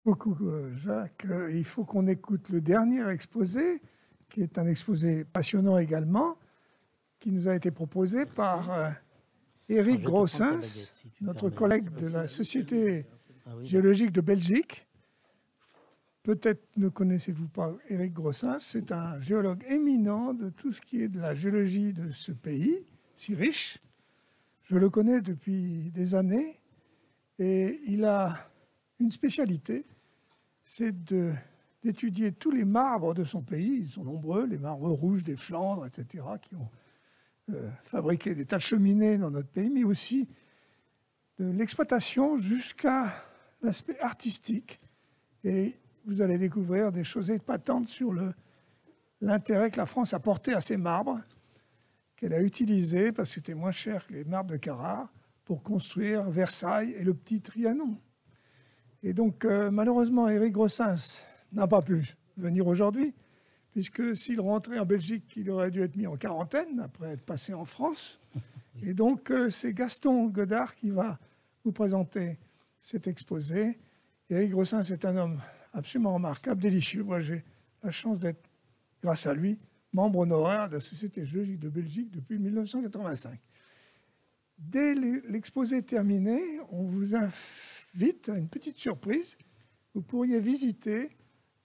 Beaucoup, Jacques. Il faut qu'on écoute le dernier exposé, qui est un exposé passionnant également, qui nous a été proposé par Éric Grossens, notre collègue de la Société géologique de Belgique. Peut-être ne connaissez-vous pas Éric Grossens, c'est un géologue éminent de tout ce qui est de la géologie de ce pays, si riche. Je le connais depuis des années et il a une spécialité, c'est d'étudier tous les marbres de son pays. Ils sont nombreux, les marbres rouges des Flandres, etc., qui ont fabriqué des tas de cheminées dans notre pays, mais aussi de l'exploitation jusqu'à l'aspect artistique. Et vous allez découvrir des choses épatantes sur l'intérêt que la France a porté à ces marbres, qu'elle a utilisés, parce que c'était moins cher que les marbres de Carrare, pour construire Versailles et le petit Trianon. Et donc, malheureusement, Éric Grossens n'a pas pu venir aujourd'hui, puisque s'il rentrait en Belgique, il aurait dû être mis en quarantaine après être passé en France. Et donc, c'est Gaston Godard qui va vous présenter cet exposé. Éric Grossens est un homme absolument remarquable, délicieux. Moi, j'ai la chance d'être, grâce à lui, membre honoraire de la Société géologique de Belgique depuis 1985. Dès l'exposé terminé, on vous invite à une petite surprise. Vous pourriez visiter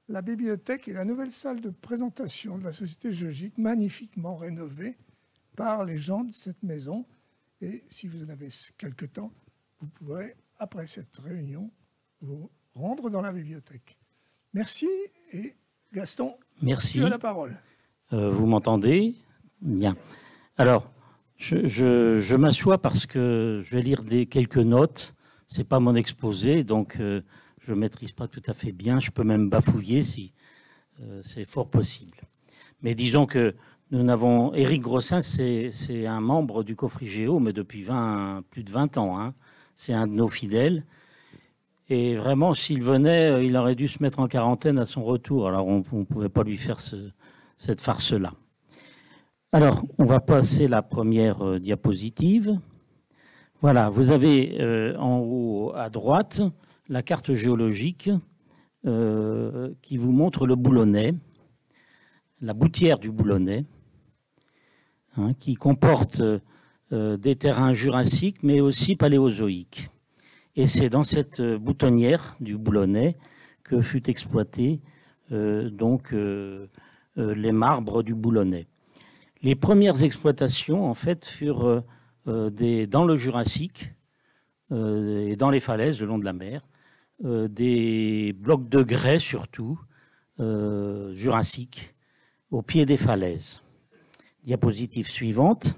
la bibliothèque et la nouvelle salle de présentation de la Société géologique, magnifiquement rénovée par les gens de cette maison. Et si vous en avez quelque temps, vous pourrez, après cette réunion, vous rendre dans la bibliothèque. Merci et Gaston, merci. tu as la parole. Vous m'entendez? Bien. Alors, je m'assois parce que je vais lire quelques notes. Ce n'est pas mon exposé, donc je ne maîtrise pas tout à fait bien. Je peux même bafouiller si c'est fort possible. Mais disons que nous n'avons... Éric Grossens, c'est un membre du Cofrigéo, mais depuis plus de 20 ans. Hein. C'est un de nos fidèles. Et vraiment, s'il venait, il aurait dû se mettre en quarantaine à son retour. Alors, on ne pouvait pas lui faire cette farce-là. Alors, on va passer la première diapositive. Voilà, vous avez en haut à droite la carte géologique qui vous montre le Boulonnais, la boutière du Boulonnais, hein, qui comporte des terrains jurassiques, mais aussi paléozoïques. Et c'est dans cette boutonnière du Boulonnais que fut exploité les marbres du Boulonnais. Les premières exploitations, en fait, furent dans le Jurassique et dans les falaises le long de la mer, des blocs de grès surtout, jurassiques, au pied des falaises. Diapositive suivante.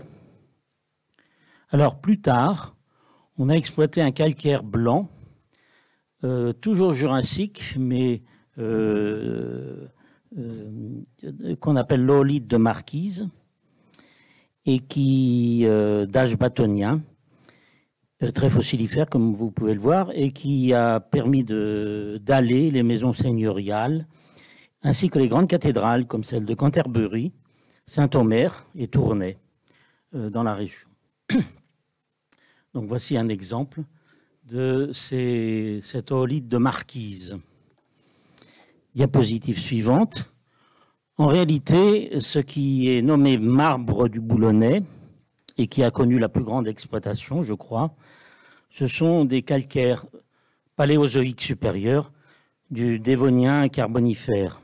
Alors, plus tard, on a exploité un calcaire blanc, toujours jurassique, mais qu'on appelle l'oolite de Marquise, et qui d'âge bâtonien, très fossilifère comme vous pouvez le voir, et qui a permis d'aller les maisons seigneuriales, ainsi que les grandes cathédrales comme celle de Canterbury, Saint-Omer et Tournai dans la région. Donc voici un exemple de cette oolite de Marquise. Diapositive suivante. En réalité, ce qui est nommé marbre du Boulonnais et qui a connu la plus grande exploitation, je crois, ce sont des calcaires paléozoïques supérieurs du Dévonien carbonifère,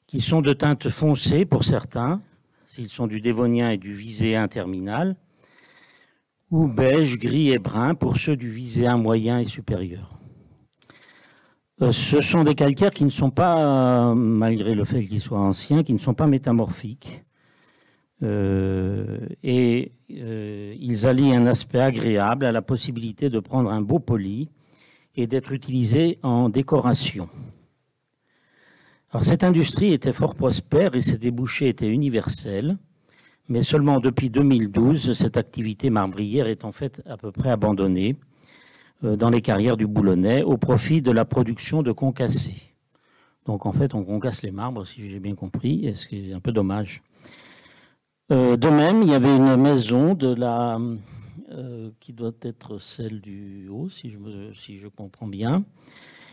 qui sont de teinte foncée pour certains, s'ils sont du Dévonien et du Viséen terminal, ou beige, gris et brun pour ceux du Viséen moyen et supérieur. Ce sont des calcaires qui ne sont pas, malgré le fait qu'ils soient anciens, qui ne sont pas métamorphiques. Ils allient un aspect agréable à la possibilité de prendre un beau poli et d'être utilisés en décoration. Alors, cette industrie était fort prospère et ses débouchés étaient universels, mais seulement depuis 2012, cette activité marbrière est en fait à peu près abandonnée dans les carrières du Boulonnais au profit de la production de concassés. Donc en fait, on concasse les marbres, si j'ai bien compris, et ce qui est un peu dommage. De même, il y avait une maison qui doit être celle du haut, si je comprends bien.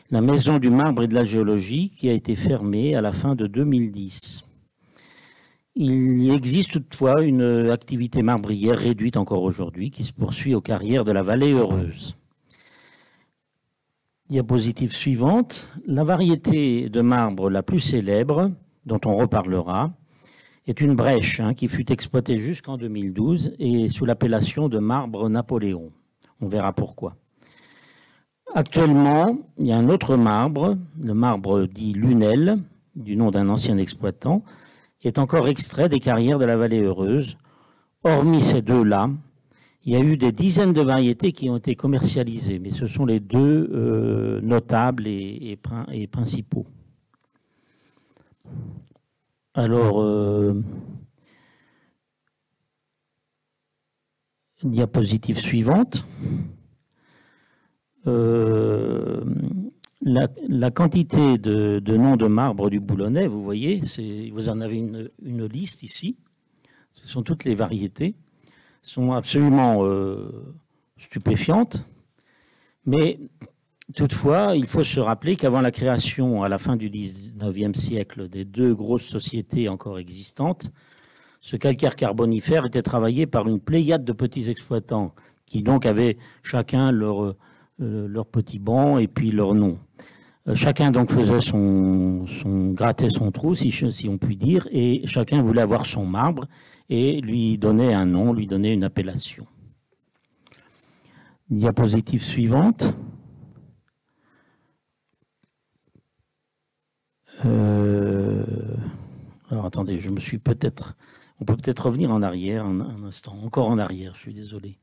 la Maison du marbre et de la géologie, qui a été fermée à la fin de 2010. Il existe toutefois une activité marbrière réduite encore aujourd'hui qui se poursuit aux carrières de la Vallée Heureuse. Diapositive suivante. La variété de marbre la plus célèbre, dont on reparlera, est une brèche qui fut exploitée jusqu'en 2012 et sous l'appellation de marbre Napoléon. On verra pourquoi. Actuellement, il y a un autre marbre, le marbre dit Lunel, du nom d'un ancien exploitant, est encore extrait des carrières de la Vallée Heureuse. Hormis ces deux-là, il y a eu des dizaines de variétés qui ont été commercialisées, mais ce sont les deux notables et principaux. Alors, diapositive suivante. La quantité de noms de marbre du Boulonnais, vous voyez, vous en avez une liste ici. Ce sont toutes les variétés. Elles sont absolument stupéfiantes. Mais toutefois, il faut se rappeler qu'avant la création, à la fin du XIXe siècle, des deux grosses sociétés encore existantes, ce calcaire carbonifère était travaillé par une pléiade de petits exploitants qui donc avaient chacun leur petit banc et puis leur nom. Chacun donc faisait grattait son trou, si on peut dire, et chacun voulait avoir son marbre et lui donnait un nom, lui donnait une appellation. Diapositive suivante. Alors attendez, on peut peut-être revenir en arrière un instant, encore en arrière, je suis désolé.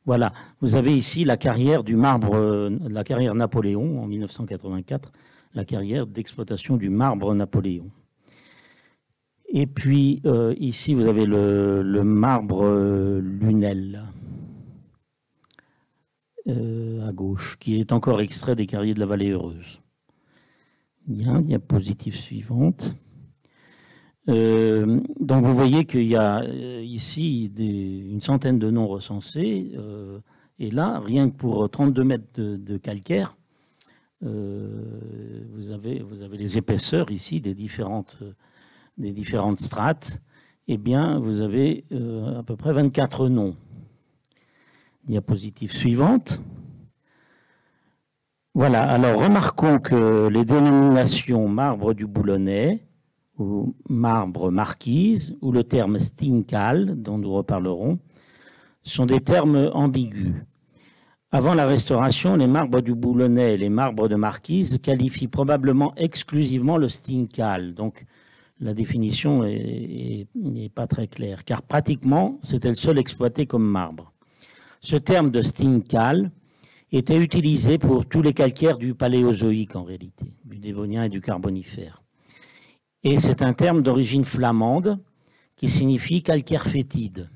Voilà, vous avez ici la carrière du marbre, la carrière Napoléon en 1984, la carrière d'exploitation du marbre Napoléon. Et puis ici, vous avez le marbre Lunel à gauche, qui est encore extrait des carrières de la Vallée Heureuse. Bien, diapositive suivante. Donc vous voyez qu'il y a ici une centaine de noms recensés, et là, rien que pour 32 mètres de calcaire, vous avez les épaisseurs ici des différentes strates, eh bien vous avez à peu près 24 noms. Diapositive suivante. Voilà, alors remarquons que les dénominations marbre du Boulonnais, ou marbre marquise, ou le terme stinkal, dont nous reparlerons, sont des termes ambigus. Avant la Restauration, les marbres du Boulonnais et les marbres de marquise qualifient probablement exclusivement le stinkal. Donc la définition n'est pas très claire, car pratiquement c'était le seul exploité comme marbre. Ce terme de stinkal était utilisé pour tous les calcaires du Paléozoïque en réalité, du Dévonien et du Carbonifère. Et c'est un terme d'origine flamande qui signifie calcaire fétide.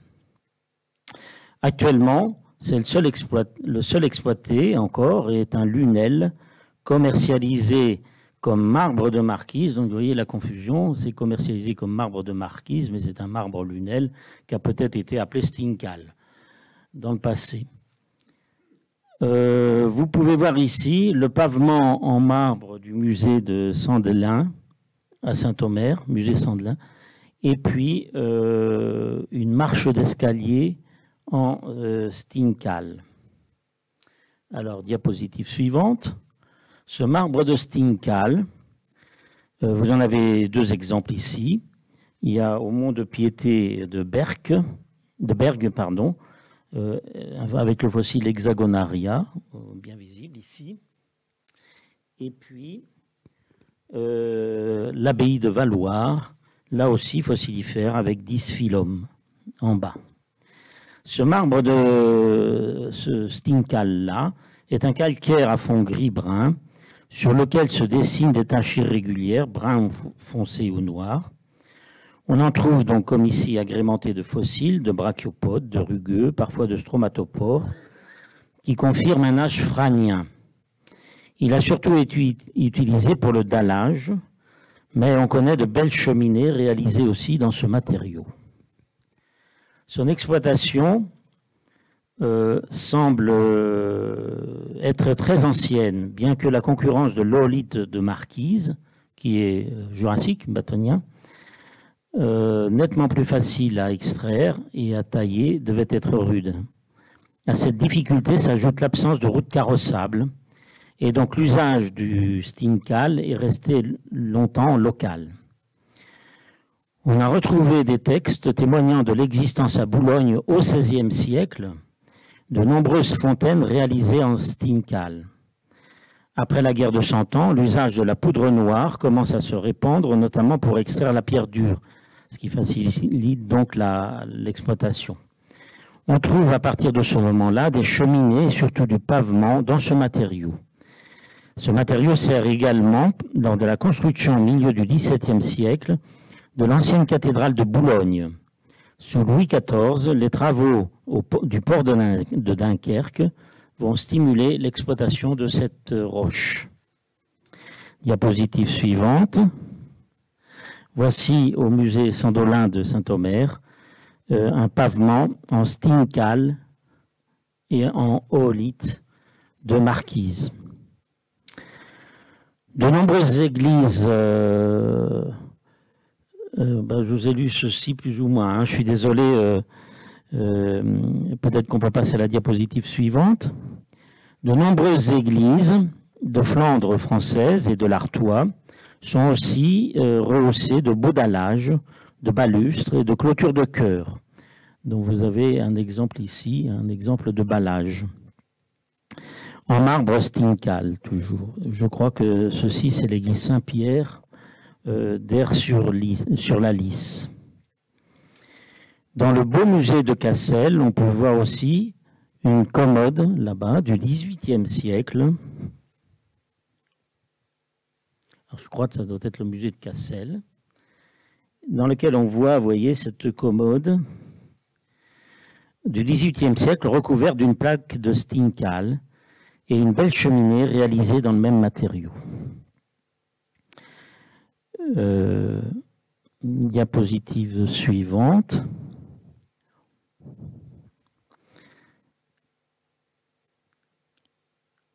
Actuellement, c'est le seul exploité encore est un lunel commercialisé comme marbre de marquise. Donc vous voyez la confusion, c'est commercialisé comme marbre de marquise, mais c'est un marbre lunel qui a peut-être été appelé stinkal dans le passé. Vous pouvez voir ici le pavement en marbre du musée de Sandelin à Saint-Omer, musée Sandelin, et puis une marche d'escalier en stinkal. Alors, diapositive suivante. Ce marbre de stinkal, vous en avez deux exemples ici. Il y a au mont de Piété de Bergue, avec le fossile Hexagonaria, bien visible ici. Et puis, l'abbaye de Valloire, là aussi fossilifère, avec 10 phylum en bas. Ce marbre de ce stinkal-là est un calcaire à fond gris-brun sur lequel se dessinent des taches irrégulières, brun foncé ou noir. On en trouve donc, comme ici, agrémenté de fossiles, de brachiopodes, de rugueux, parfois de stromatopores, qui confirment un âge franien. Il a surtout été utilisé pour le dallage, mais on connaît de belles cheminées réalisées aussi dans ce matériau. Son exploitation semble être très ancienne, bien que la concurrence de l'oolite de Marquise, qui est jurassique, bâtonien, nettement plus facile à extraire et à tailler, devait être rude. À cette difficulté s'ajoute l'absence de route carrossable, et donc l'usage du stincal est resté longtemps local. On a retrouvé des textes témoignant de l'existence à Boulogne au XVIe siècle de nombreuses fontaines réalisées en stincal. Après la guerre de 100 ans, l'usage de la poudre noire commence à se répandre, notamment pour extraire la pierre dure, ce qui facilite donc l'exploitation. On trouve à partir de ce moment-là des cheminées et surtout du pavement dans ce matériau. Ce matériau sert également, lors de la construction au milieu du XVIIe siècle, de l'ancienne cathédrale de Boulogne. Sous Louis XIV, les travaux du port de Dunkerque vont stimuler l'exploitation de cette roche. Diapositive suivante. Voici au musée Sandolin de Saint-Omer un pavement en stincal et en oolite de Marquise. De nombreuses églises, je vous ai lu ceci plus ou moins, hein. Je suis désolé, peut-être qu'on peut passer à la diapositive suivante. De nombreuses églises de Flandre française et de l'Artois sont aussi rehaussées de beaux dallages, de balustres et de clôtures de chœur. Donc vous avez un exemple ici, un exemple de ballage. En marbre stincal, toujours. Je crois que ceci, c'est l'église Saint-Pierre d'Aire-sur-la-Lys. Dans le beau musée de Cassel, on peut voir aussi une commode, là-bas, du XVIIIe siècle. Alors, je crois que ça doit être le musée de Cassel, dans lequel on voit, vous voyez, cette commode du XVIIIe siècle recouverte d'une plaque de stincal et une belle cheminée réalisée dans le même matériau. Diapositive suivante.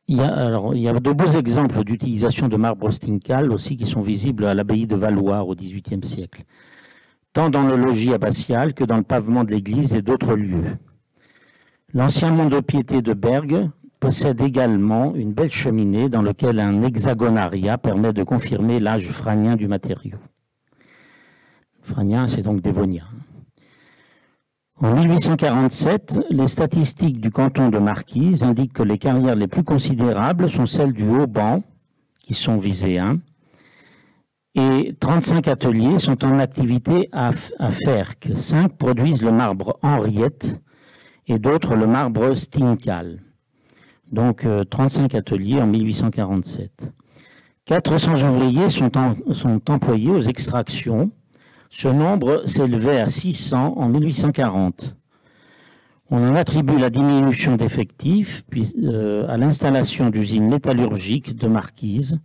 Il y a de beaux exemples d'utilisation de marbre stincal aussi qui sont visibles à l'abbaye de Valloire au XVIIIe siècle, tant dans le logis abbatial que dans le pavement de l'église et d'autres lieux. L'ancien mont-de-piété de Bergue possède également une belle cheminée dans laquelle un hexagonariat permet de confirmer l'âge franien du matériau. Franien, c'est donc dévonien. En 1847, les statistiques du canton de Marquise indiquent que les carrières les plus considérables sont celles du Haut-Ban, qui sont viséens, et 35 ateliers sont en activité à Ferques. 5 produisent le marbre Henriette et d'autres le marbre Stincal. Donc 35 ateliers en 1847. 400 ouvriers sont employés aux extractions. Ce nombre s'élevait à 600 en 1840. On en attribue la diminution d'effectifs à l'installation d'usines métallurgiques de Marquise.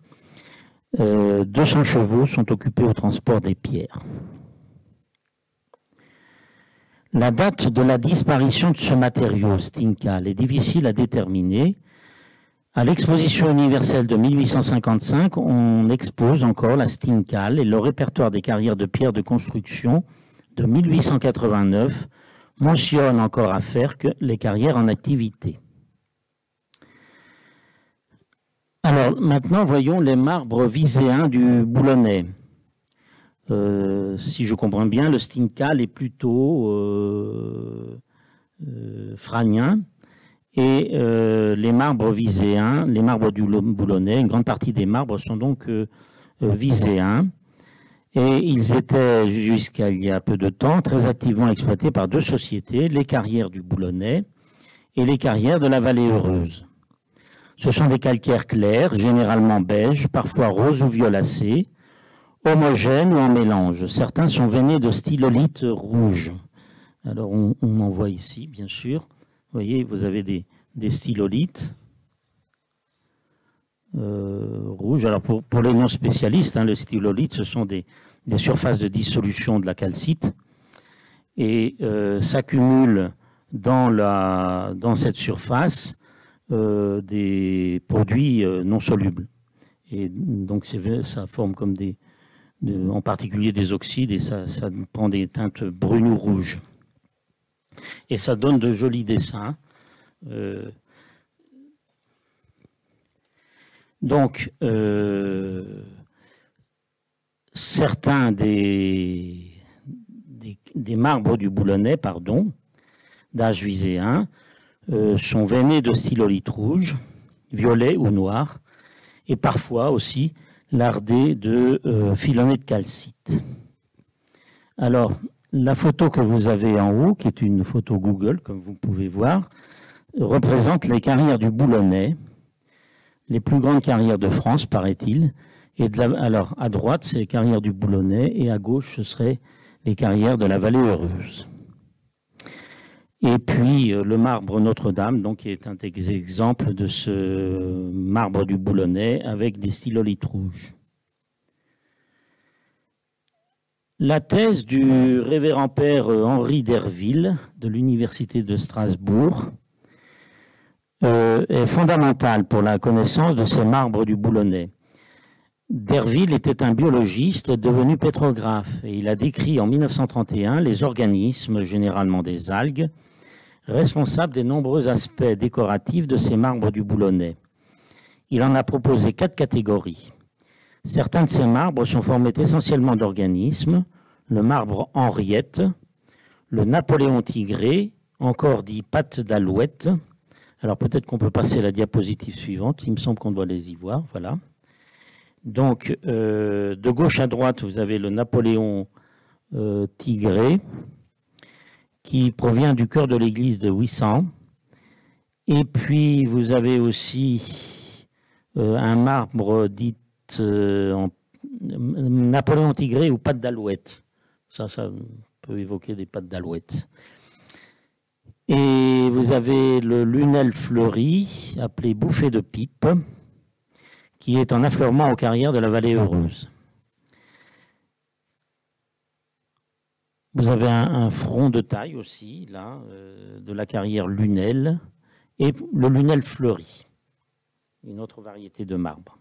200 chevaux sont occupés au transport des pierres. La date de la disparition de ce matériau stincal est difficile à déterminer. À l'exposition universelle de 1855, on expose encore la stincal et le répertoire des carrières de pierre de construction de 1889 mentionne encore à Ferques les carrières en activité. Alors maintenant, voyons les marbres viséens du Boulonnais. Si je comprends bien, le stincal est plutôt franien. Et les marbres viséens, les marbres du Boulonnais, une grande partie des marbres sont donc viséens. Et ils étaient, jusqu'à il y a peu de temps, très activement exploités par 2 sociétés, les carrières du Boulonnais et les carrières de la Vallée Heureuse. Ce sont des calcaires clairs, généralement beiges, parfois roses ou violacés, homogènes ou en mélange. Certains sont veinés de stylolite rouge. Alors on en voit ici, bien sûr. Vous voyez, vous avez des stylolites rouges. Alors pour les non spécialistes, le stylolite, ce sont des surfaces de dissolution de la calcite et s'accumulent dans cette surface des produits non solubles. Et donc ça forme comme en particulier des oxydes, et ça prend des teintes brunes ou rouges. Et ça donne de jolis dessins. Donc, certains des marbres du Boulonnais, d'âge viséen, sont veinés de stylolite rouge, violet ou noir, et parfois aussi lardés de filonnés de calcite. Alors, la photo que vous avez en haut, qui est une photo Google, comme vous pouvez voir, représente les carrières du Boulonnais, les plus grandes carrières de France, paraît-il. Alors, à droite, c'est les carrières du Boulonnais, et à gauche, ce seraient les carrières de la Vallée Heureuse. Et puis, le marbre Notre-Dame, donc, qui est un des exemples de ce marbre du Boulonnais avec des stylolites rouges. La thèse du révérend père Henri d'Herville de l'Université de Strasbourg est fondamentale pour la connaissance de ces marbres du Boulonnais. D'Herville était un biologiste devenu pétrographe et il a décrit en 1931 les organismes, généralement des algues, responsables des nombreux aspects décoratifs de ces marbres du Boulonnais. Il en a proposé 4 catégories. Certains de ces marbres sont formés essentiellement d'organismes, le marbre Henriette, le Napoléon tigré, encore dit pâte d'alouette. Alors peut-être qu'on peut passer à la diapositive suivante, il me semble qu'on doit les y voir, voilà. Donc de gauche à droite, vous avez le Napoléon tigré, qui provient du chœur de l'église de Ouessant. Et puis vous avez aussi un marbre dit Napoléon tigré ou pâte d'alouette. Ça peut évoquer des pâtes d'alouette. Et vous avez le lunel fleuri, appelé bouffée de pipe, qui est en affleurement aux carrières de la Vallée Heureuse. Vous avez un front de taille aussi, là, de la carrière lunel, et le lunel fleuri, une autre variété de marbre.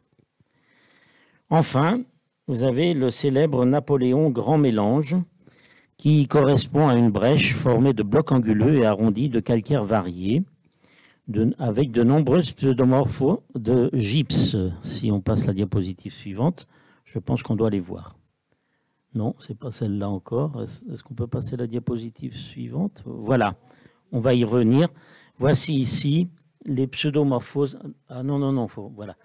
Enfin, vous avez le célèbre Napoléon Grand Mélange, qui correspond à une brèche formée de blocs anguleux et arrondis de calcaire varié, avec de nombreuses pseudomorphos de gypse. Si on passe la diapositive suivante, je pense qu'on doit les voir. Non, ce n'est pas celle-là encore. Est-ce qu'on peut passer la diapositive suivante? Voilà, on va y revenir. Voici ici les pseudomorphoses. Ah non, voilà.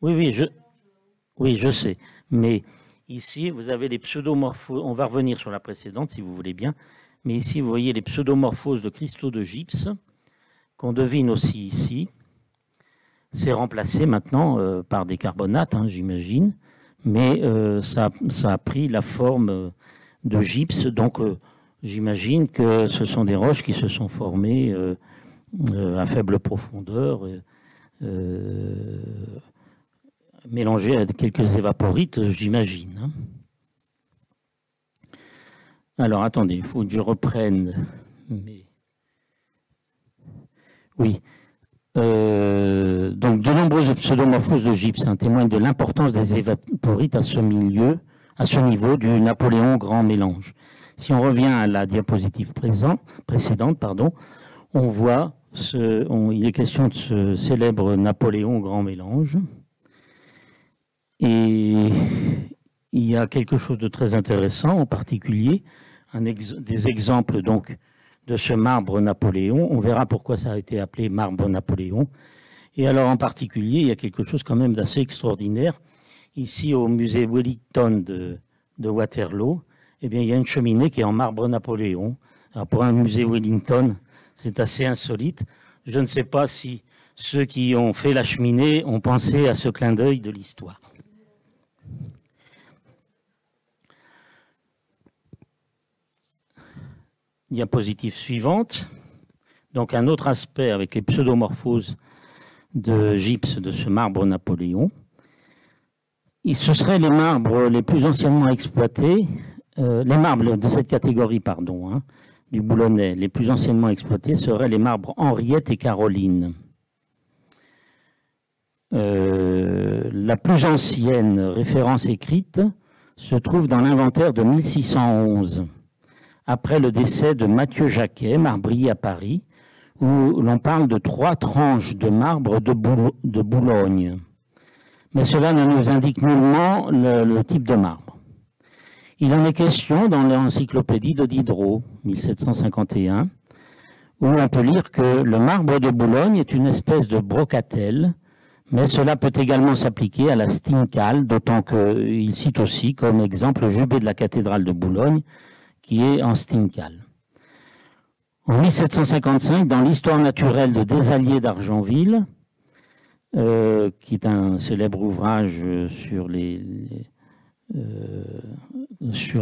Oui, je sais. Mais ici, vous avez les pseudomorphoses. On va revenir sur la précédente, si vous voulez bien. Mais ici, vous voyez les pseudomorphoses de cristaux de gypse, qu'on devine aussi ici. C'est remplacé maintenant par des carbonates, j'imagine. Mais ça a pris la forme de gypse. Donc, j'imagine que ce sont des roches qui se sont formées à faible profondeur, mélangées à quelques évaporites, j'imagine. Alors, attendez, il faut que je reprenne. Oui. Donc, de nombreuses pseudomorphoses de gypse témoignent de l'importance des évaporites à ce niveau du Napoléon Grand Mélange. Si on revient à la diapositive précédente, on voit, il est question de ce célèbre Napoléon Grand Mélange. Et il y a quelque chose de très intéressant, en particulier, des exemples donc de ce marbre Napoléon. On verra pourquoi ça a été appelé marbre Napoléon. Et alors, en particulier, il y a quelque chose quand même d'assez extraordinaire. Ici, au musée Wellington de Waterloo, eh bien, il y a une cheminée qui est en marbre Napoléon. Alors, pour un musée Wellington, c'est assez insolite. Je ne sais pas si ceux qui ont fait la cheminée ont pensé à ce clin d'œil de l'histoire. Diapositive suivante. Donc un autre aspect avec les pseudomorphoses de gypse de ce marbre Napoléon. Ce seraient les marbres les plus anciennement exploités, les marbres de cette catégorie, du Boulonnais les plus anciennement exploités seraient les marbres Henriette et Caroline. La plus ancienne référence écrite se trouve dans l'inventaire de 1611, après le décès de Mathieu Jacquet, marbrier à Paris, où l'on parle de 3 tranches de marbre de Boulogne. Mais cela ne nous indique nullement le type de marbre. Il en est question dans l'encyclopédie de Diderot, 1751, où on peut lire que le marbre de Boulogne est une espèce de brocatelle, mais cela peut également s'appliquer à la stincale, d'autant qu'il cite aussi comme exemple le jubé de la cathédrale de Boulogne, qui est en stincale. En 1755, dans l'Histoire naturelle de Desalliés d'Argenville, qui est un célèbre ouvrage sur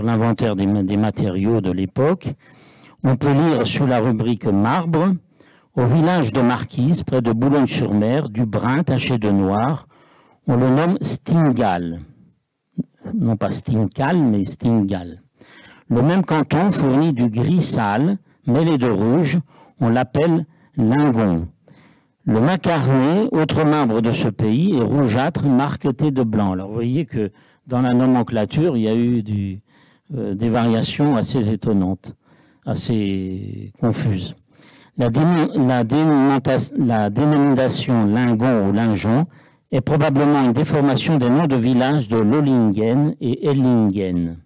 l'inventaire des matériaux de l'époque, on peut lire sous la rubrique marbre: au village de Marquise, près de Boulogne-sur-Mer, du brun taché de noir, on le nomme Stingal. Non pas Stinkal, mais Stingal. Le même canton fournit du gris sale, mêlé de rouge, on l'appelle lingon. Le macarné, autre marbre de ce pays, est rougeâtre, marqueté de blanc. Alors vous voyez que dans la nomenclature, il y a eu des variations assez étonnantes, assez confuses. La dénomination lingon ou lingon est probablement une déformation des noms de villages de Lollingen et Ellingen.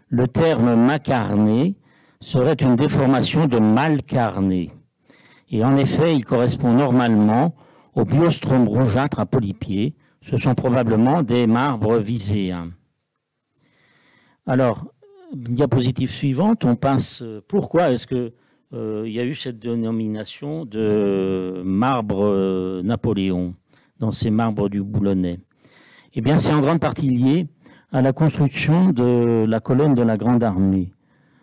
Le terme macarné serait une déformation de malcarné. Et en effet, il correspond normalement au biostrom rougeâtre à polypier. Ce sont probablement des marbres viséens. Alors, diapositive suivante, on passe. Pourquoi est-ce que il y a eu cette dénomination de marbre Napoléon dans ces marbres du Boulonnais? Eh bien, c'est en grande partie lié à la construction de la colonne de la Grande Armée.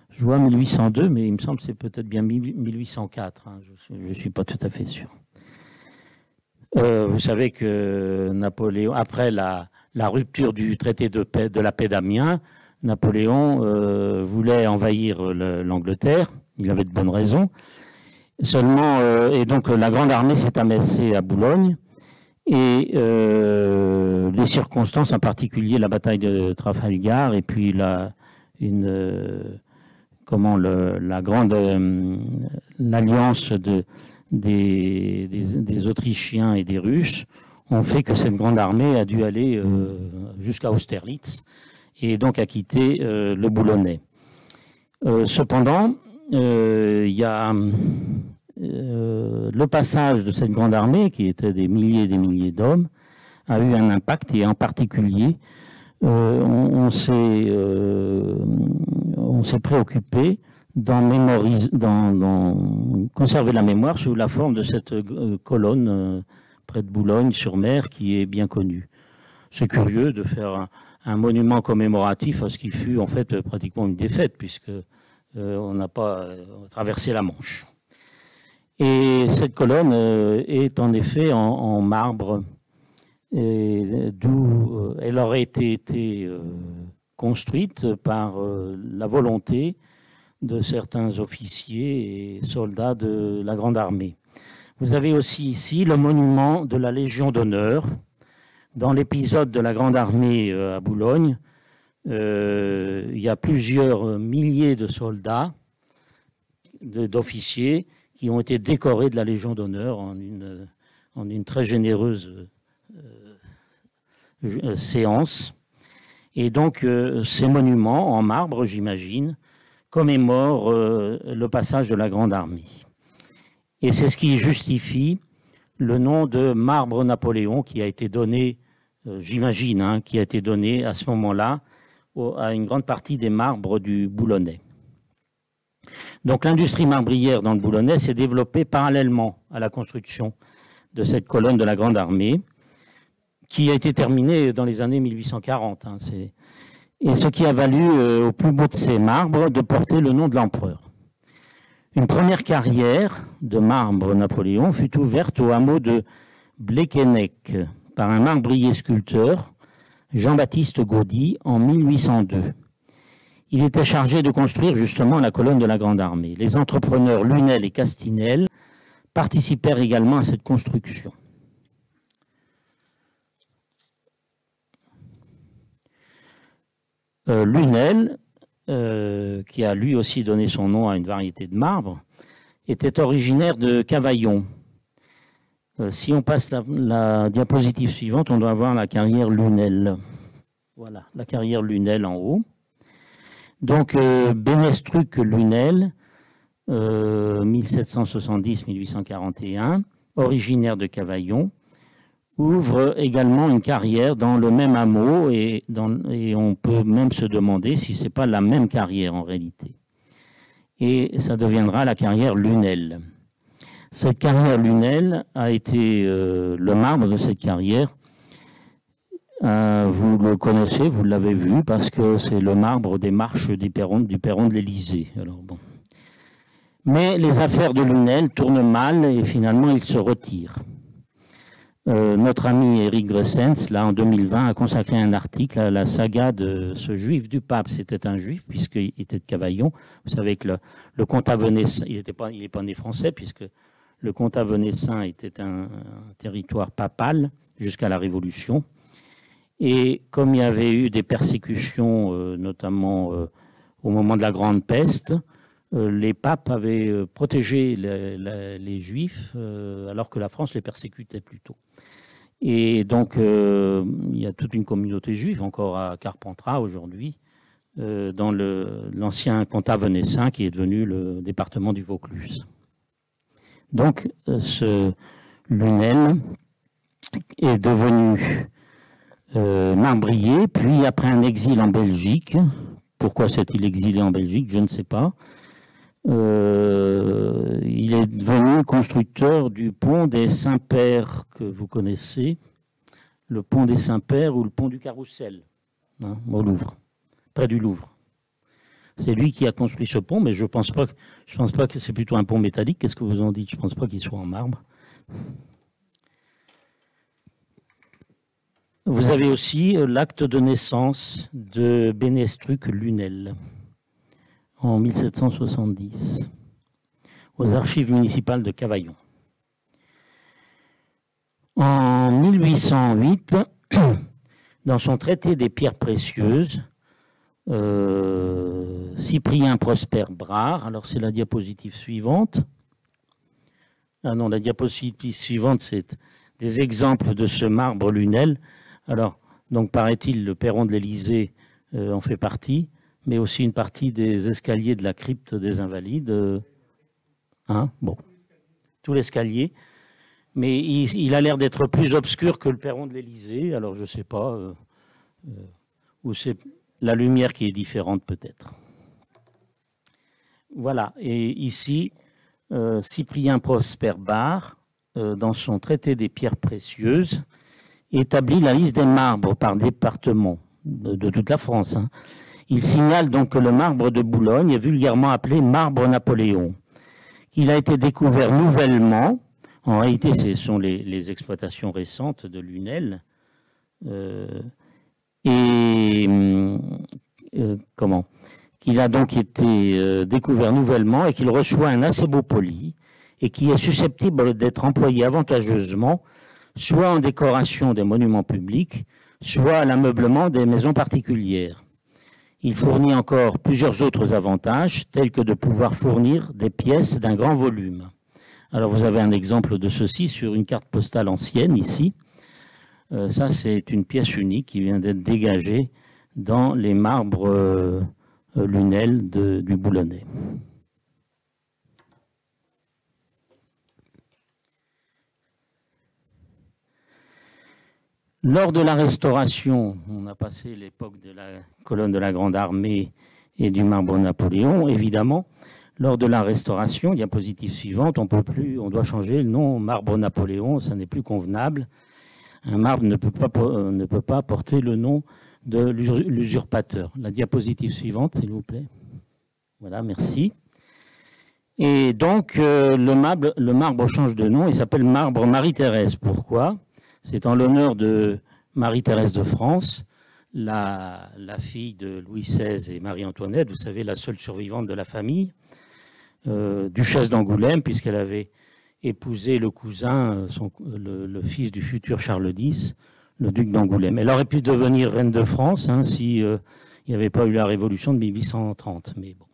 Je vois 1802, mais il me semble que c'est peut-être bien 1804. Hein, je ne suis pas tout à fait sûr. Vous savez que Napoléon, après la rupture du traité de la paix d'Amiens, Napoléon voulait envahir l'Angleterre. Il avait de bonnes raisons. Seulement, et donc la Grande Armée s'est amassée à Boulogne. Et les circonstances, en particulier la bataille de Trafalgar, et puis l'alliance des Autrichiens et des Russes, ont fait que cette Grande Armée a dû aller jusqu'à Austerlitz et donc a quitté le Boulonnais. Cependant, il y a le passage de cette Grande Armée, qui était des milliers et des milliers d'hommes, a eu un impact, et en particulier, on s'est préoccupé d'en conserver la mémoire sous la forme de cette colonne près de Boulogne-sur-Mer, qui est bien connue. C'est curieux de faire un monument commémoratif à ce qui fut en fait pratiquement une défaite, puisque on n'a pas traversé la Manche. Et cette colonne est en effet en marbre, d'où elle aurait été construite par la volonté de certains officiers et soldats de la Grande Armée. Vous avez aussi ici le monument de la Légion d'honneur. Dans l'épisode de la Grande Armée à Boulogne, il y a plusieurs milliers de soldats, d'officiers, qui ont été décorés de la Légion d'honneur en une très généreuse séance. Et donc, ces monuments en marbre, j'imagine, commémorent le passage de la Grande Armée. Et c'est ce qui justifie le nom de marbre Napoléon qui a été donné, j'imagine, hein, qui a été donné à ce moment-là à une grande partie des marbres du Boulonnais. Donc l'industrie marbrière dans le Boulonnais s'est développée parallèlement à la construction de cette colonne de la Grande Armée, qui a été terminée dans les années 1840. Hein, et ce qui a valu au plus beau de ces marbres de porter le nom de l'empereur. Une première carrière de marbre Napoléon fut ouverte au hameau de Bléquenec par un marbrier sculpteur, Jean-Baptiste Gaudy, en 1802. Il était chargé de construire justement la colonne de la Grande Armée. Les entrepreneurs Lunel et Castinel participèrent également à cette construction. Lunel, qui a lui aussi donné son nom à une variété de marbre, était originaire de Cavaillon. Si on passe la diapositive suivante, on doit voir la carrière Lunel. Voilà, la carrière Lunel en haut. Donc, Bénestruc Lunel, 1770-1841, originaire de Cavaillon, ouvre également une carrière dans le même hameau et on peut même se demander si ce n'est pas la même carrière en réalité. Et ça deviendra la carrière Lunel. Cette carrière Lunel a été le marbre de cette carrière. Vous le connaissez, vous l'avez vu, parce que c'est le marbre des marches du perron de l'Élysée. Alors bon. Mais les affaires de Lunel tournent mal et finalement il se retire. Notre ami Éric Gressens, là en 2020, a consacré un article à la saga de ce juif du pape. C'était un juif puisqu'il était de Cavaillon. Vous savez que le comte Avenassin, il n'est pas né français puisque le comte Avenassin était un territoire papal jusqu'à la Révolution. Et comme il y avait eu des persécutions, notamment au moment de la Grande Peste, les papes avaient protégé les Juifs alors que la France les persécutait plutôt. Et donc, il y a toute une communauté juive encore à Carpentras aujourd'hui, dans l'ancien comtat venessin qui est devenu le département du Vaucluse. Donc, ce Lunel est devenu marbrier, puis après un exil en Belgique. Pourquoi s'est-il exilé en Belgique? Je ne sais pas. Il est devenu constructeur du pont des Saints-Pères que vous connaissez, le pont des Saints-Pères ou le pont du Carrousel, hein, au Louvre, près du Louvre. C'est lui qui a construit ce pont, mais je pense pas que c'est plutôt un pont métallique. Qu'est-ce que vous en dites? Je ne pense pas qu'il soit en marbre. Vous avez aussi l'acte de naissance de Bénestruc Lunel en 1770 aux archives municipales de Cavaillon. En 1808, dans son traité des pierres précieuses, Cyprien Prosper Brard, alors c'est la diapositive suivante. Ah non, la diapositive suivante, c'est des exemples de ce marbre Lunel. Alors, donc paraît-il, le perron de l'Élysée en fait partie, mais aussi une partie des escaliers de la crypte des Invalides. Hein, bon, tout l'escalier. Mais il a l'air d'être plus obscur que le perron de l'Élysée. Alors, je ne sais pas, ou c'est la lumière qui est différente peut-être. Voilà, et ici, Cyprien Prosper Brard, dans son traité des pierres précieuses, établit la liste des marbres par département de toute la France. Hein. Il signale donc que le marbre de Boulogne est vulgairement appelé marbre Napoléon, qu'il a été découvert nouvellement. En réalité, ce sont les exploitations récentes de Lunel. Qu'il a donc été découvert nouvellement et qu'il reçoit un assez beau poli et qui est susceptible d'être employé avantageusement soit en décoration des monuments publics, soit à l'ameublement des maisons particulières. Il fournit encore plusieurs autres avantages, tels que de pouvoir fournir des pièces d'un grand volume. Alors vous avez un exemple de ceci sur une carte postale ancienne ici. Ça c'est une pièce unique qui vient d'être dégagée dans les marbres Lunel du Boulonnais. Lors de la Restauration, on a passé l'époque de la colonne de la Grande Armée et du marbre Napoléon, évidemment. Lors de la Restauration, diapositive suivante, on doit changer le nom marbre Napoléon, ça n'est plus convenable. Un marbre ne peut pas porter le nom de l'usurpateur. La diapositive suivante, s'il vous plaît. Voilà, merci. Et donc, le marbre change de nom, il s'appelle marbre Marie-Thérèse. Pourquoi ? C'est en l'honneur de Marie-Thérèse de France, la fille de Louis XVI et Marie-Antoinette, vous savez, la seule survivante de la famille, duchesse d'Angoulême, puisqu'elle avait épousé le cousin, le fils du futur Charles X, le duc d'Angoulême. Elle aurait pu devenir reine de France hein, si il n'y avait pas eu la révolution de 1830. Mais bon.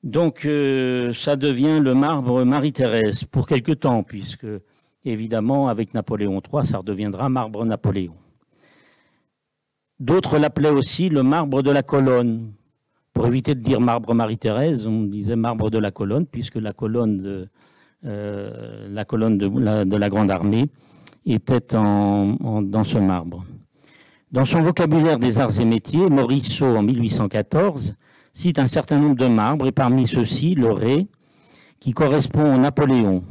Donc, ça devient le marbre Marie-Thérèse pour quelque temps, puisque, évidemment, avec Napoléon III, ça redeviendra marbre Napoléon. D'autres l'appelaient aussi le marbre de la colonne. Pour éviter de dire marbre Marie-Thérèse, on disait marbre de la colonne, puisque la colonne de la Grande Armée était dans ce marbre. Dans son vocabulaire des arts et métiers, Morisseau, en 1814, cite un certain nombre de marbres, et parmi ceux-ci, le ré, qui correspond au Napoléon.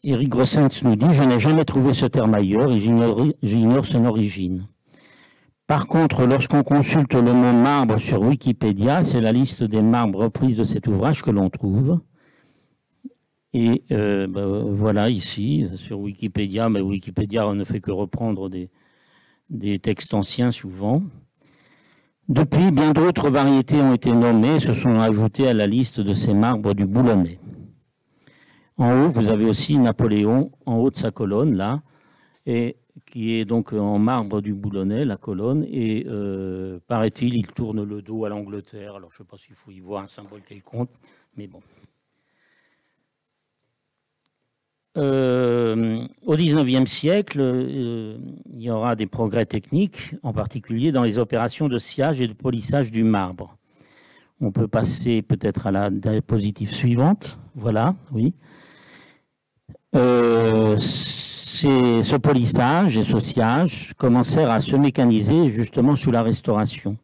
Éric Grossens nous dit « Je n'ai jamais trouvé ce terme ailleurs et j'ignore son origine ». Par contre, lorsqu'on consulte le mot marbre sur Wikipédia, c'est la liste des marbres reprises de cet ouvrage que l'on trouve. Et voilà ici, sur Wikipédia, mais Wikipédia ne fait que reprendre des textes anciens souvent. Depuis, bien d'autres variétés ont été nommées et se sont ajoutées à la liste de ces marbres du Boulonnais. En haut, vous avez aussi Napoléon, en haut de sa colonne, là, et qui est donc en marbre du Boulonnais, la colonne, et paraît-il, il tourne le dos à l'Angleterre. Alors, je ne sais pas s'il faut y voir un symbole quelconque, mais bon. Au XIXe siècle, il y aura des progrès techniques, en particulier dans les opérations de sciage et de polissage du marbre. On peut passer peut-être à la diapositive suivante. Voilà, oui. Ce polissage et ce sciage commencèrent à se mécaniser justement sous la Restauration.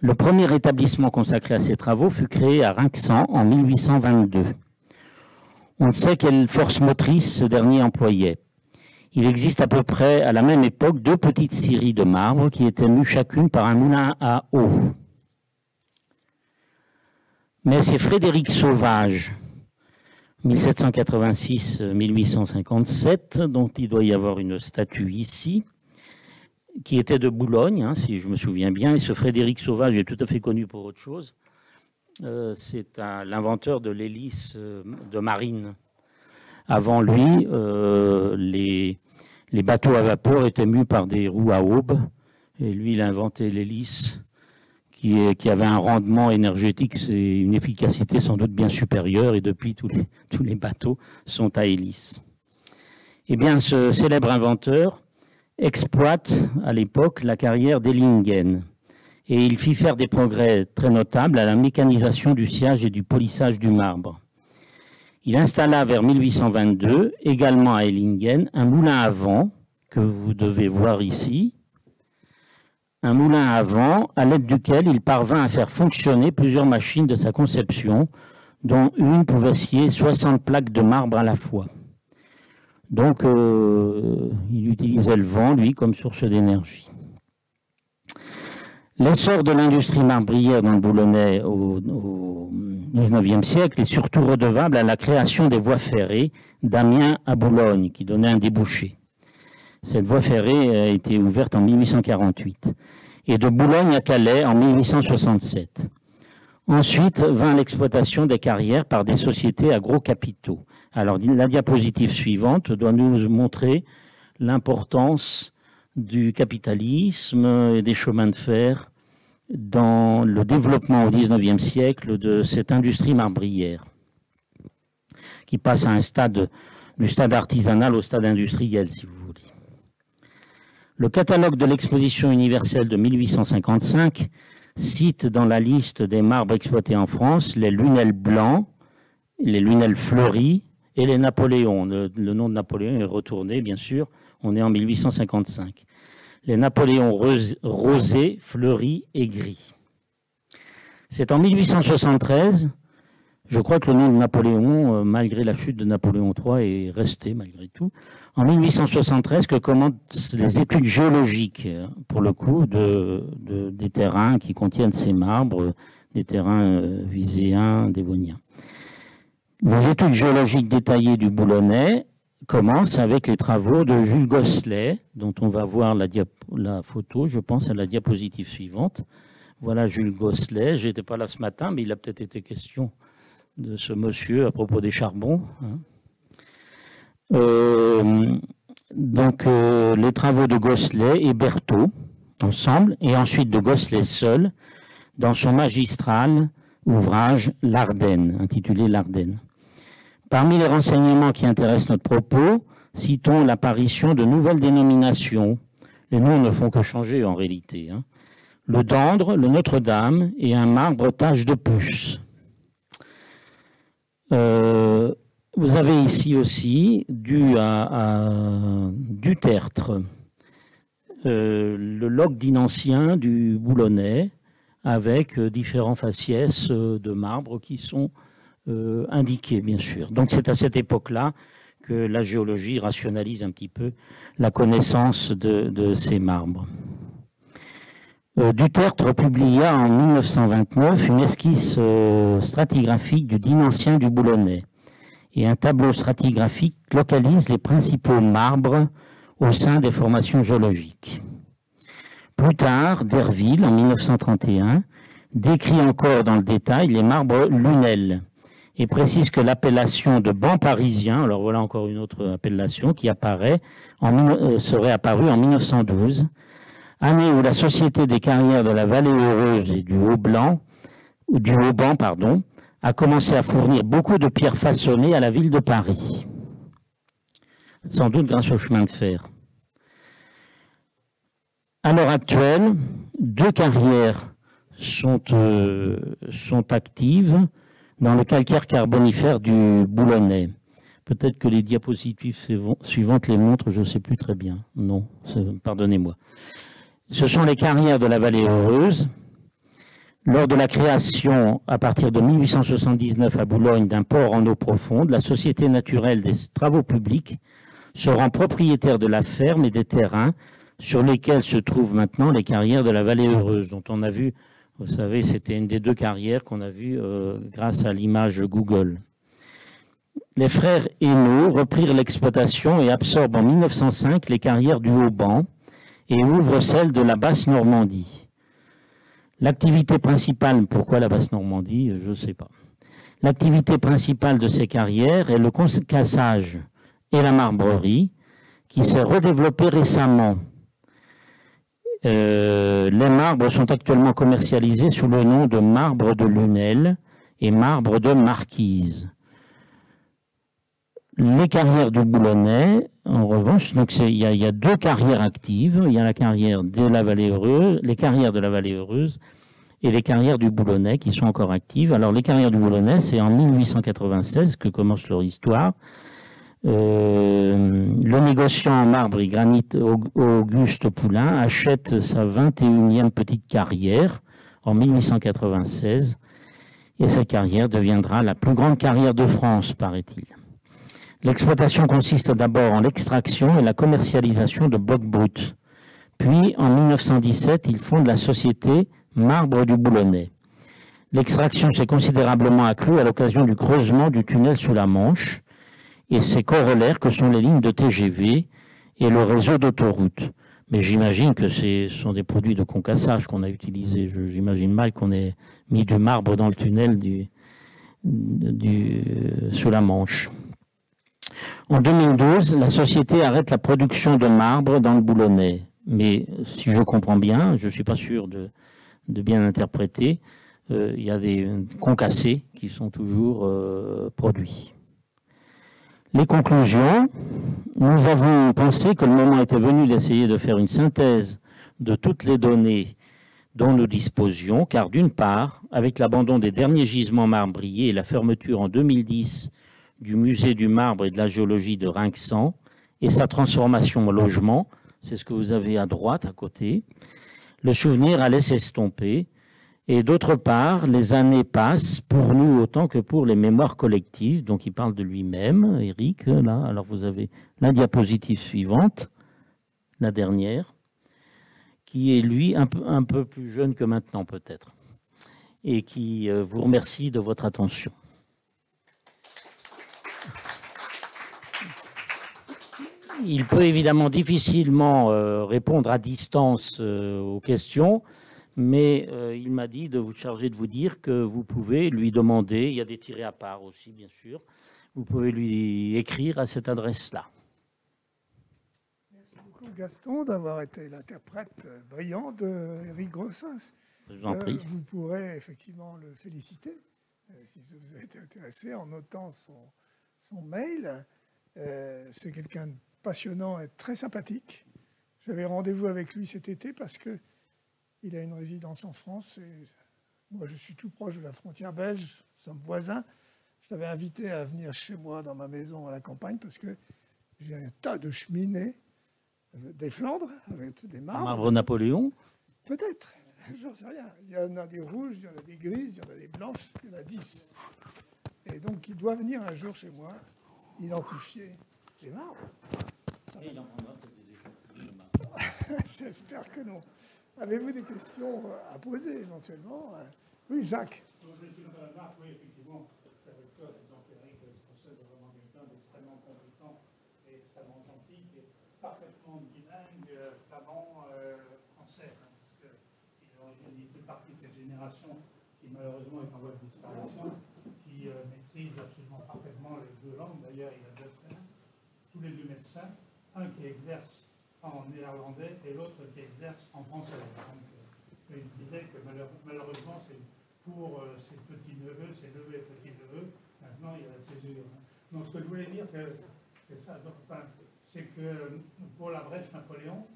Le premier établissement consacré à ces travaux fut créé à Rinxan en 1822. On ne sait quelle force motrice ce dernier employait. Il existe à peu près à la même époque 2 petites scieries de marbre qui étaient mues chacune par un moulin à eau. Mais c'est Frédéric Sauvage, 1786-1857, dont il doit y avoir une statue ici, qui était de Boulogne, hein, si je me souviens bien. Et ce Frédéric Sauvage est tout à fait connu pour autre chose. C'est l'inventeur de l'hélice de marine. Avant lui, les bateaux à vapeur étaient mus par des roues à aubes. Et lui, il a inventé l'hélice qui avait un rendement énergétique, c'est une efficacité sans doute bien supérieure. Et depuis, tous les bateaux sont à hélice. Eh bien, ce célèbre inventeur exploite à l'époque la carrière d'Ellingen. Et il fit faire des progrès très notables à la mécanisation du sciage et du polissage du marbre. Il installa vers 1822, également à Ellingen, un moulin à vent, que vous devez voir ici, un moulin à vent à l'aide duquel il parvint à faire fonctionner plusieurs machines de sa conception, dont une pouvait scier 60 plaques de marbre à la fois. Donc, il utilisait le vent, lui, comme source d'énergie. L'essor de l'industrie marbrière dans le Boulonnais au XIXe siècle est surtout redevable à la création des voies ferrées d'Amiens à Boulogne, qui donnait un débouché. Cette voie ferrée a été ouverte en 1848 et de Boulogne à Calais en 1867. Ensuite vint l'exploitation des carrières par des sociétés à gros capitaux. Alors la diapositive suivante doit nous montrer l'importance du capitalisme et des chemins de fer dans le développement au XIXe siècle de cette industrie marbrière, qui passe à un stade, du stade artisanal au stade industriel, si vous voulez. Le catalogue de l'exposition universelle de 1855 cite dans la liste des marbres exploités en France les lunels blancs, les lunels fleuris et les Napoléons. Le nom de Napoléon est retourné, bien sûr, on est en 1855. Les Napoléons rosés, fleuris et gris. C'est en 1873, je crois que le nom de Napoléon, malgré la chute de Napoléon III, est resté malgré tout. En 1873, que commencent les études géologiques, pour le coup, des terrains qui contiennent ces marbres, des terrains viséens, dévoniens. Les études géologiques détaillées du Boulonnais commence avec les travaux de Jules Gosselet, dont on va voir la photo, je pense, à la diapositive suivante. Voilà Jules Gosselet. Je n'étais pas là ce matin, mais il a peut-être été question de ce monsieur à propos des charbons. Donc, les travaux de Gosselet et Berthaud, ensemble, et ensuite de Gosselet seul, dans son magistral ouvrage L'Ardenne, intitulé L'Ardenne. Parmi les renseignements qui intéressent notre propos, citons l'apparition de nouvelles dénominations. Les noms ne font que changer en réalité. Le Dendre, le Notre-Dame et un marbre tache de puce. Vous avez ici aussi du tertre, le log d'Inancien du Boulonnais, avec différents faciès de marbre qui sont indiqués, bien sûr. Donc c'est à cette époque-là que la géologie rationalise un petit peu la connaissance de ces marbres. Dutertre publia en 1929 une esquisse stratigraphique du Dinancien du Boulonnais, et un tableau stratigraphique localise les principaux marbres au sein des formations géologiques. Plus tard, Derville, en 1931, décrit encore dans le détail les marbres lunels et précise que l'appellation de banc parisien, alors voilà encore une autre appellation qui serait apparue en 1912, année où la Société des carrières de la Vallée Heureuse et du Haut-Banc, a commencé à fournir beaucoup de pierres façonnées à la ville de Paris, sans doute grâce au chemin de fer. À l'heure actuelle, 2 carrières sont actives dans le calcaire carbonifère du Boulonnais. Peut-être que les diapositives suivantes les montrent, je ne sais plus très bien. Non, pardonnez-moi. Ce sont les carrières de la Vallée Heureuse. Lors de la création, à partir de 1879 à Boulogne, d'un port en eau profonde, la Société naturelle des travaux publics se rend propriétaire de la ferme et des terrains sur lesquels se trouvent maintenant les carrières de la Vallée Heureuse, dont on a vu, vous savez, c'était une des 2 carrières qu'on a vues grâce à l'image Google. Les frères Hainaut reprirent l'exploitation et absorbent en 1905 les carrières du Haut-Banc et ouvrent celles de la Basse-Normandie. L'activité principale, pourquoi la Basse-Normandie, je ne sais pas. L'activité principale de ces carrières est le concassage et la marbrerie, qui s'est redéveloppée récemment. Les marbres sont actuellement commercialisés sous le nom de marbre de Lunel et marbre de Marquise. Les carrières du Boulonnais, en revanche, donc il y a 2 carrières actives. Il y a la carrière de la Vallée Heureuse, les carrières de la Vallée Heureuse et les carrières du Boulonnais qui sont encore actives. Alors les carrières du Boulonnais, c'est en 1896 que commence leur histoire. Le négociant en marbre et granit Auguste Poulain achète sa 21e petite carrière en 1896 et cette carrière deviendra la plus grande carrière de France, paraît-il. L'exploitation consiste d'abord en l'extraction et la commercialisation de blocs bruts. Puis, en 1917, il fonde la société Marbre du Boulonnais. L'extraction s'est considérablement accrue à l'occasion du creusement du tunnel sous la Manche et ses corollaires que sont les lignes de TGV et le réseau d'autoroutes. Mais j'imagine que ce sont des produits de concassage qu'on a utilisés. J'imagine mal qu'on ait mis du marbre dans le tunnel sous la Manche. En 2012, la société arrête la production de marbre dans le Boulonnais. Mais si je comprends bien, je ne suis pas sûr de bien interpréter, il y a des concassés qui sont toujours produits. Les conclusions, nous avons pensé que le moment était venu d'essayer de faire une synthèse de toutes les données dont nous disposions, car d'une part, avec l'abandon des derniers gisements marbriers et la fermeture en 2010 du musée du marbre et de la géologie de Rinxan et sa transformation en logement, c'est ce que vous avez à droite, à côté, le souvenir allait s'estomper. Et d'autre part, les années passent pour nous autant que pour les mémoires collectives. Donc il parle de lui-même, Éric, là. Alors vous avez la diapositive suivante, la dernière, qui est lui un peu plus jeune que maintenant peut-être, et qui vous remercie de votre attention. il peut évidemment difficilement répondre à distance aux questions, mais il m'a dit de vous charger de vous dire que vous pouvez lui demander, il y a des tirets à part aussi, bien sûr, vous pouvez lui écrire à cette adresse-là. Merci beaucoup, Gaston, d'avoir été l'interprète brillant d'Éric Grossens. Je vous en prie. Vous pourrez effectivement le féliciter, si ça vous a été intéressé, en notant son mail. C'est quelqu'un de passionnant et très sympathique. J'avais rendez-vous avec lui cet été parce qu'il a une résidence en France et moi je suis tout proche de la frontière belge, nous sommes voisins. Je l'avais invité à venir chez moi dans ma maison à la campagne parce que j'ai un tas de cheminées des Flandres avec des marbres. Marbre Napoléon? Peut-être, j'en sais rien. Il y en a des rouges, il y en a des grises, il y en a des blanches, il y en a 10. Et donc il doit venir un jour chez moi identifier les marbres. J'espère que non. Avez-vous des questions à poser éventuellement? Oui, Jacques. Je suis dans la marque, oui, effectivement, avec toi, donc Éric Grossens est vraiment quelqu'un d'extrêmement compétent et extrêmement gentil, et parfaitement bilingue, flamand, français, hein, parce qu'il fait partie de cette génération qui malheureusement est en voie de disparition, qui maîtrise absolument parfaitement les deux langues. D'ailleurs, il a deux frères, tous les deux médecins, un qui exerce en néerlandais et l'autre qui exerce en français. Donc, il disait que malheureusement, c'est pour ses petits-neveux, ses neveux et petits-neveux, maintenant il y a la césure. Donc ce que je voulais dire, c'est ça. Enfin, c'est que pour la brèche Napoléon,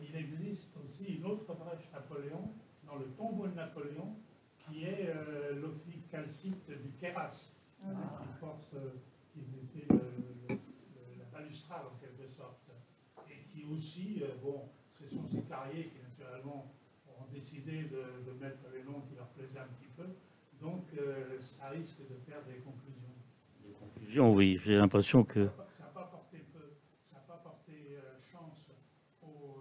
il existe aussi une autre brèche Napoléon dans le tombeau de Napoléon, qui est l'ophicalcite du Queyras, qui porte, qui était la balustrade en quelque sorte, et qui aussi, bon, ce sont ces carriers qui naturellement ont décidé de mettre les noms qui leur plaisaient un petit peu, donc ça risque de faire des conclusions. Des conclusions, oui, j'ai l'impression que... Ça n'a pas porté chance au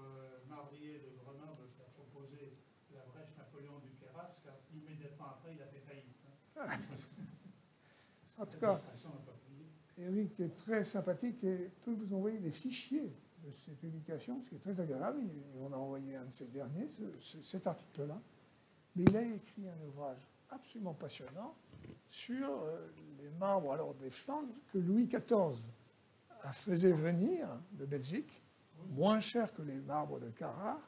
marbrier de Grenoble qui a proposé la brèche Napoléon du Queyras, car immédiatement après, il a fait faillite. En tout cas, Éric est très sympathique et peut vous envoyer des fichiers de ces publications, ce qui est très agréable. On a envoyé un de ces derniers, cet article-là. Mais il a écrit un ouvrage absolument passionnant sur les marbres alors des Flandres que Louis XIV faisait venir de Belgique, moins cher que les marbres de Carrare,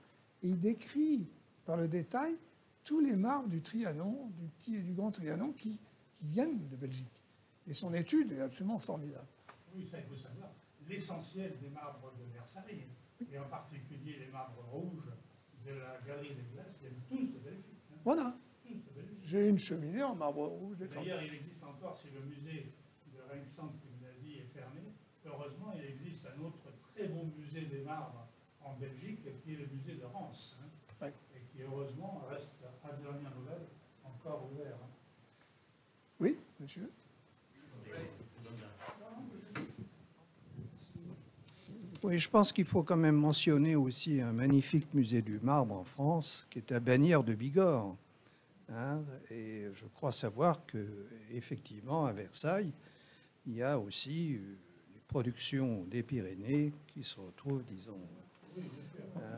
et il décrit par le détail tous les marbres du Trianon, du petit et du grand Trianon qui viennent de Belgique. Et son étude est absolument formidable. Oui, ça il faut savoir. L'essentiel des marbres de Versailles, et en particulier les marbres rouges de la Galerie des Glaces, viennent tous de Belgique. Hein. Voilà. Tous de Belgique. J'ai une cheminée en marbre rouge. D'ailleurs, il existe encore, si le musée de Rijnsand que vous avez dit est fermé, heureusement, il existe un autre très beau musée des marbres en Belgique, qui est le musée de Reims, hein, ouais. Et qui, heureusement, reste, à dernière nouvelle, encore ouvert. Hein. Oui, monsieur. Oui, je pense qu'il faut quand même mentionner aussi un magnifique musée du marbre en France, qui est à Bagnères de Bigorre. Hein, et je crois savoir qu'effectivement, à Versailles, il y a aussi les productions des Pyrénées qui se retrouvent, disons...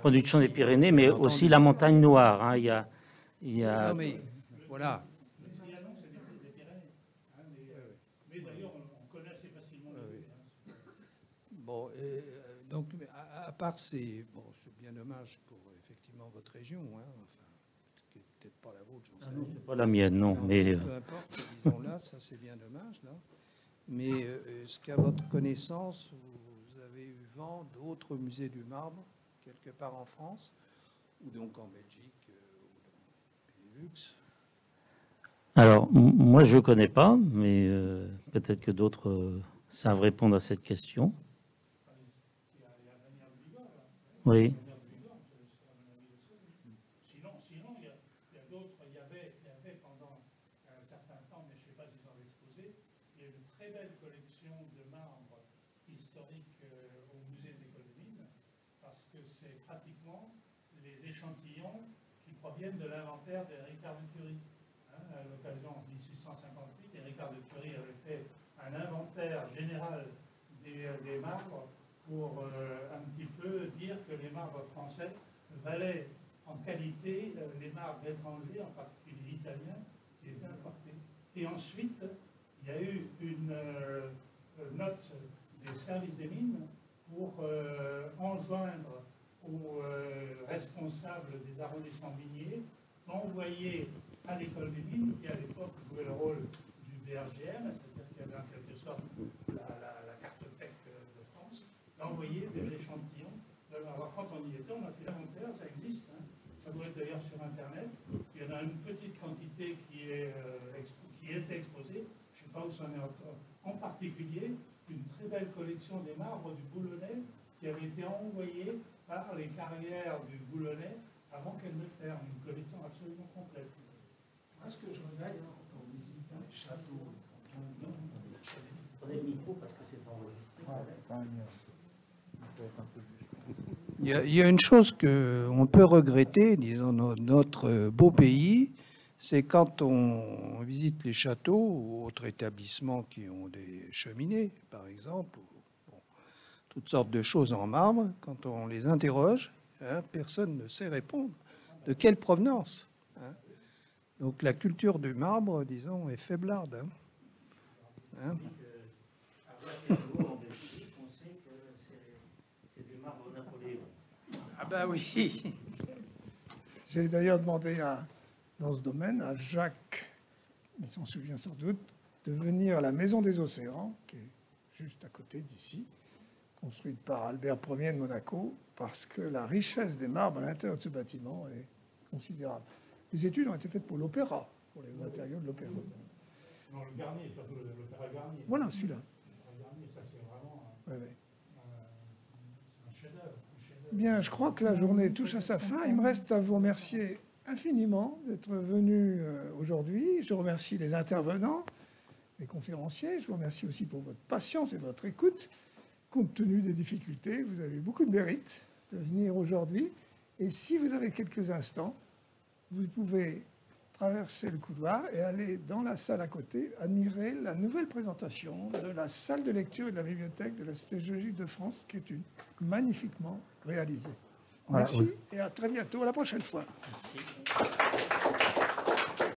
Production des Pyrénées, mais aussi la montagne noire. Hein, il y a... Non, mais voilà. Bon, donc, à part c'est bien dommage pour effectivement votre région, hein, enfin, qui n'est peut-être pas la vôtre, j'en sais rien. C'est pas la mienne, non. Mais peu importe, disons là, ça c'est bien dommage, là. Mais est-ce qu'à votre connaissance, vous avez eu vent d'autres musées du marbre, quelque part en France, ou donc en Belgique, ou dans le Benelux? alors, moi, je ne connais pas, mais peut-être que d'autres savent répondre à cette question. Oui. Sinon, il y a d'autres. Il y avait pendant un certain temps, mais je ne sais pas s'ils ont exposé, il y a une très belle collection de marbre historique au musée des Colonines, parce que c'est pratiquement les échantillons qui proviennent de l'inventaire de Ricard de Curie. Hein, à l'occasion de 1858, Ricard de Curie avait fait un inventaire général des marbres pour un petit peu dire que les marbres français valaient en qualité les marbres étrangers, en particulier italiens, qui étaient importés. Et ensuite, il y a eu une note des services des mines pour enjoindre aux responsables des arrondissements miniers d'envoyer à l'école des mines, qui à l'époque jouait le rôle du BRGM, c'est-à-dire qu'il y avait en quelque sorte la cartothèque de France, d'envoyer des échantillons. Alors quand on y était, on a fait l'inventaire, ça existe, hein. Ça doit être d'ailleurs sur Internet. Il y en a une petite quantité qui était exposée, je ne sais pas où ça en est encore. En particulier, une très belle collection des marbres du Boulonnais qui avait été envoyée par les carrières du Boulonnais avant qu'elles ne ferment. Une collection absolument complète. Moi, ce que je regrette quand on visite les châteaux, Prenez le micro parce que c'est enregistré. Il y a une chose qu'on peut regretter, disons, dans notre beau pays, c'est quand on visite les châteaux ou autres établissements qui ont des cheminées, par exemple, ou, bon, toutes sortes de choses en marbre, quand on les interroge, hein, personne ne sait répondre. De quelle provenance, hein? Donc la culture du marbre, disons, est faiblarde. Hein? Ah ben oui. J'ai d'ailleurs demandé dans ce domaine à Jacques, il s'en souvient sans doute, de venir à la Maison des Océans, qui est juste à côté d'ici, construite par Albert Ier de Monaco, parce que la richesse des marbres à l'intérieur de ce bâtiment est considérable. Les études ont été faites pour l'opéra, pour les matériaux de l'opéra. Non, le Garnier, surtout l'opéra Garnier. Voilà, celui-là. L'opéra Garnier, ça c'est vraiment Ouais. un chef-d'œuvre. Bien, je crois que la journée touche à sa fin. Il me reste à vous remercier infiniment d'être venu aujourd'hui. Je remercie les intervenants, les conférenciers. Je vous remercie aussi pour votre patience et votre écoute. Compte tenu des difficultés, vous avez eu beaucoup de mérite de venir aujourd'hui. Et si vous avez quelques instants, vous pouvez traverser le couloir et aller dans la salle à côté, admirer la nouvelle présentation de la salle de lecture et de la bibliothèque de la Cité géologique de France, qui est magnifiquement réalisée. Voilà, Merci et à très bientôt, à la prochaine fois. Merci.